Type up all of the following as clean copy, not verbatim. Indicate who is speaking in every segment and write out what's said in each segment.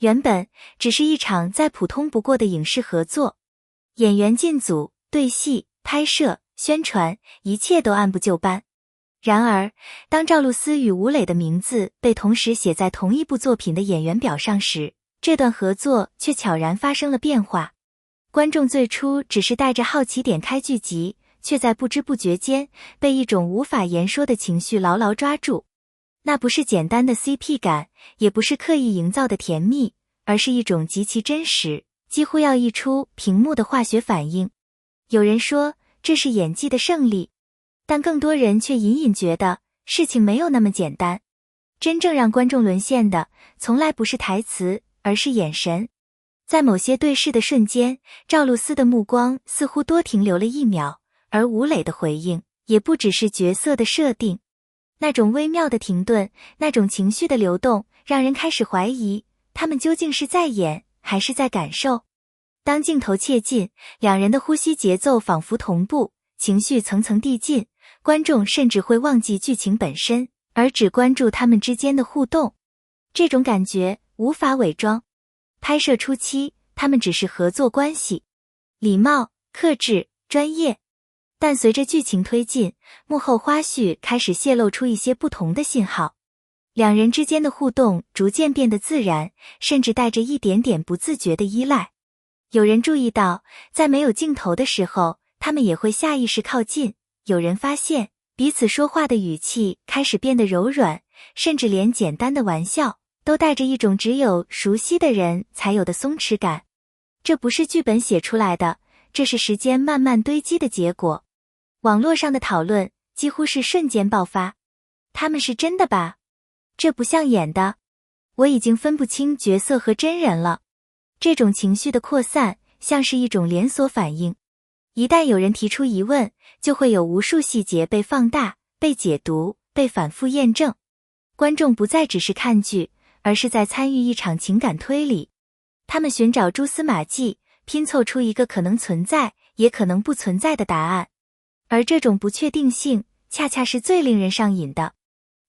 Speaker 1: 原本只是一场再普通不过的影视合作，演员进组、对戏、拍摄、宣传，一切都按部就班。然而，当赵露思与吴磊的名字被同时写在同一部作品的演员表上时，这段合作却悄然发生了变化。观众最初只是带着好奇点开剧集，却在不知不觉间被一种无法言说的情绪牢牢抓住。那不是简单的 CP 感，也不是刻意营造的甜蜜，而是一种极其真实，几乎要溢出屏幕的化学反应。有人说这是演技的胜利，但更多人却隐隐觉得事情没有那么简单。真正让观众沦陷的，从来不是台词，而是眼神。在某些对视的瞬间，赵露思的目光似乎多停留了1秒，而吴磊的回应也不只是角色的设定。那种微妙的停顿，那种情绪的流动，让人开始怀疑，他们究竟是在演，还是在感受。当镜头切近，两人的呼吸节奏仿佛同步，情绪层层递进，观众甚至会忘记剧情本身，而只关注他们之间的互动。这种感觉无法伪装。拍摄初期，他们只是合作关系，礼貌、克制、专业。但随着剧情推进，幕后花絮开始泄露出一些不同的信号。两人之间的互动逐渐变得自然，甚至带着一点点不自觉的依赖。有人注意到，在没有镜头的时候，他们也会下意识靠近。有人发现，彼此说话的语气开始变得柔软，甚至连简单的玩笑都带着一种只有熟悉的人才有的松弛感。这不是剧本写出来的，这是时间慢慢堆积的结果。网络上的讨论几乎是瞬间爆发。他们是真的吧？这不像演的。我已经分不清角色和真人了。这种情绪的扩散像是一种连锁反应。一旦有人提出疑问，就会有无数细节被放大、被解读、被反复验证。观众不再只是看剧，而是在参与一场情感推理。他们寻找蛛丝马迹，拼凑出一个可能存在，也可能不存在的答案。而这种不确定性，恰恰是最令人上瘾的。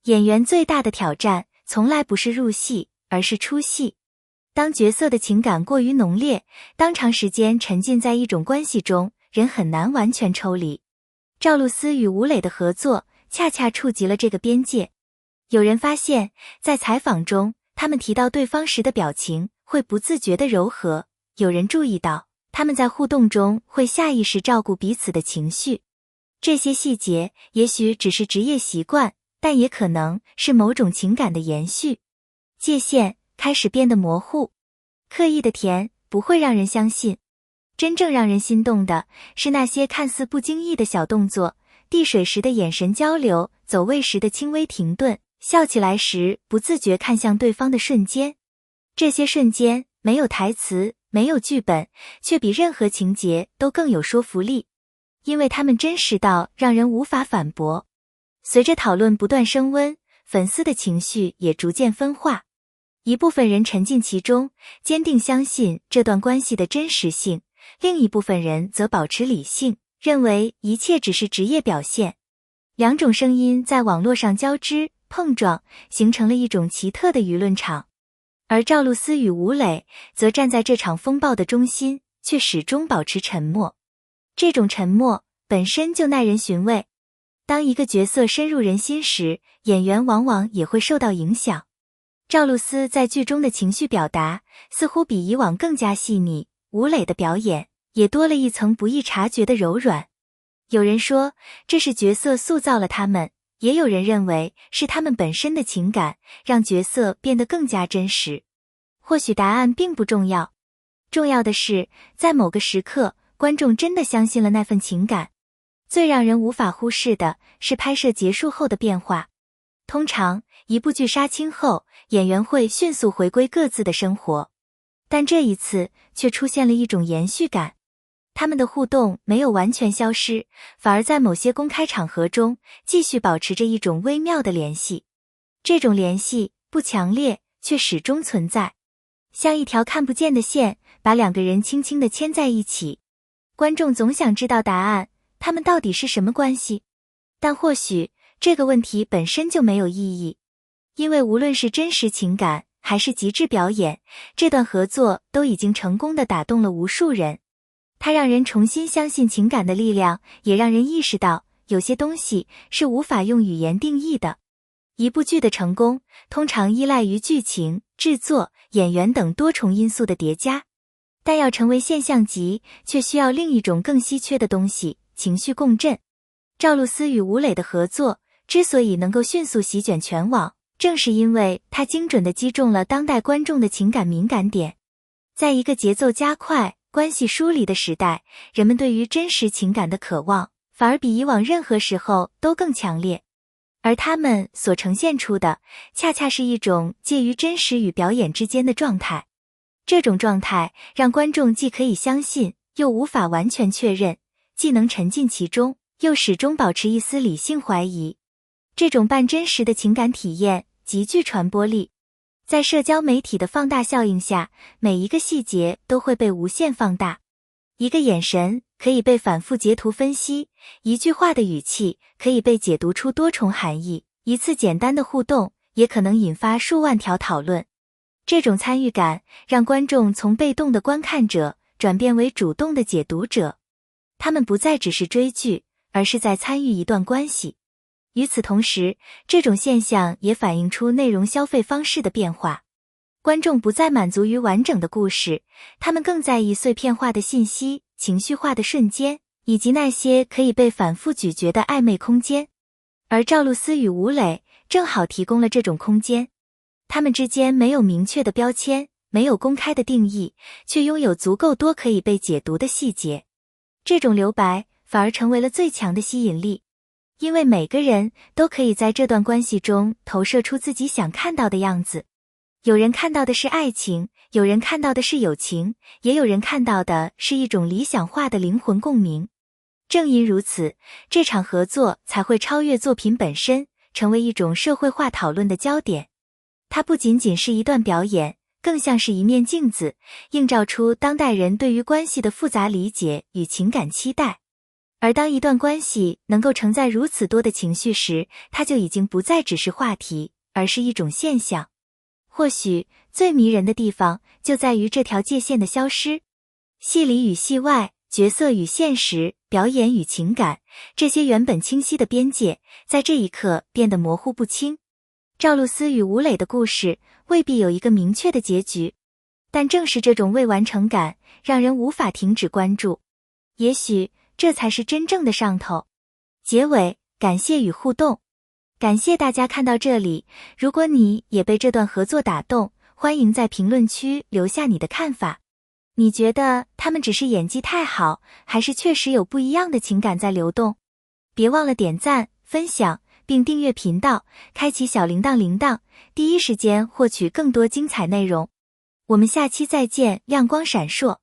Speaker 1: 演员最大的挑战，从来不是入戏，而是出戏。当角色的情感过于浓烈，当长时间沉浸在一种关系中，人很难完全抽离。赵露思与吴磊的合作，恰恰触及了这个边界。有人发现，在采访中，他们提到对方时的表情会不自觉地柔和；有人注意到，他们在互动中会下意识照顾彼此的情绪。这些细节也许只是职业习惯，但也可能是某种情感的延续。界限开始变得模糊，刻意的甜不会让人相信。真正让人心动的是那些看似不经意的小动作，递水时的眼神交流，走位时的轻微停顿，笑起来时不自觉看向对方的瞬间。这些瞬间没有台词，没有剧本，却比任何情节都更有说服力。因为他们真实到让人无法反驳。随着讨论不断升温，粉丝的情绪也逐渐分化。一部分人沉浸其中，坚定相信这段关系的真实性，另一部分人则保持理性，认为一切只是职业表现。两种声音在网络上交织、碰撞，形成了一种奇特的舆论场。而赵露思与吴磊则站在这场风暴的中心，却始终保持沉默。这种沉默本身就耐人寻味。当一个角色深入人心时，演员往往也会受到影响。赵露思在剧中的情绪表达似乎比以往更加细腻，吴磊的表演也多了一层不易察觉的柔软。有人说这是角色塑造了他们，也有人认为是他们本身的情感让角色变得更加真实。或许答案并不重要，重要的是在某个时刻，观众真的相信了那份情感。最让人无法忽视的是拍摄结束后的变化。通常，一部剧杀青后，演员会迅速回归各自的生活。但这一次却出现了一种延续感。他们的互动没有完全消失，反而在某些公开场合中继续保持着一种微妙的联系。这种联系不强烈，却始终存在，像一条看不见的线，把两个人轻轻地牵在一起。观众总想知道答案，他们到底是什么关系？但或许这个问题本身就没有意义，因为无论是真实情感还是极致表演，这段合作都已经成功地打动了无数人。它让人重新相信情感的力量，也让人意识到有些东西是无法用语言定义的。一部剧的成功通常依赖于剧情、制作、演员等多重因素的叠加，但要成为现象级，却需要另一种更稀缺的东西——情绪共振。赵露思与吴磊的合作之所以能够迅速席卷全网，正是因为它精准地击中了当代观众的情感敏感点。在一个节奏加快、关系疏离的时代，人们对于真实情感的渴望反而比以往任何时候都更强烈，而他们所呈现出的恰恰是一种介于真实与表演之间的状态。这种状态让观众既可以相信，又无法完全确认，既能沉浸其中，又始终保持一丝理性怀疑。这种半真实的情感体验极具传播力，在社交媒体的放大效应下，每一个细节都会被无限放大。一个眼神可以被反复截图分析，一句话的语气可以被解读出多重含义，一次简单的互动也可能引发数万条讨论。这种参与感让观众从被动的观看者转变为主动的解读者，他们不再只是追剧，而是在参与一段关系。与此同时，这种现象也反映出内容消费方式的变化。观众不再满足于完整的故事，他们更在意碎片化的信息、情绪化的瞬间，以及那些可以被反复咀嚼的暧昧空间。而赵露思与吴磊正好提供了这种空间。他们之间没有明确的标签，没有公开的定义，却拥有足够多可以被解读的细节。这种留白反而成为了最强的吸引力，因为每个人都可以在这段关系中投射出自己想看到的样子。有人看到的是爱情，有人看到的是友情，也有人看到的是一种理想化的灵魂共鸣。正因如此，这场合作才会超越作品本身，成为一种社会化讨论的焦点。它不仅仅是一段表演，更像是一面镜子，映照出当代人对于关系的复杂理解与情感期待。而当一段关系能够承载如此多的情绪时，它就已经不再只是话题，而是一种现象。或许最迷人的地方就在于这条界限的消失，戏里与戏外，角色与现实，表演与情感，这些原本清晰的边界，在这一刻变得模糊不清。赵露思与吴磊的故事未必有一个明确的结局，但正是这种未完成感，让人无法停止关注。也许这才是真正的上头。结尾，感谢与互动。感谢大家看到这里，如果你也被这段合作打动，欢迎在评论区留下你的看法。你觉得他们只是演技太好，还是确实有不一样的情感在流动？别忘了点赞、分享，并订阅频道，开启小铃铛，第一时间获取更多精彩内容。我们下期再见，亮光闪烁。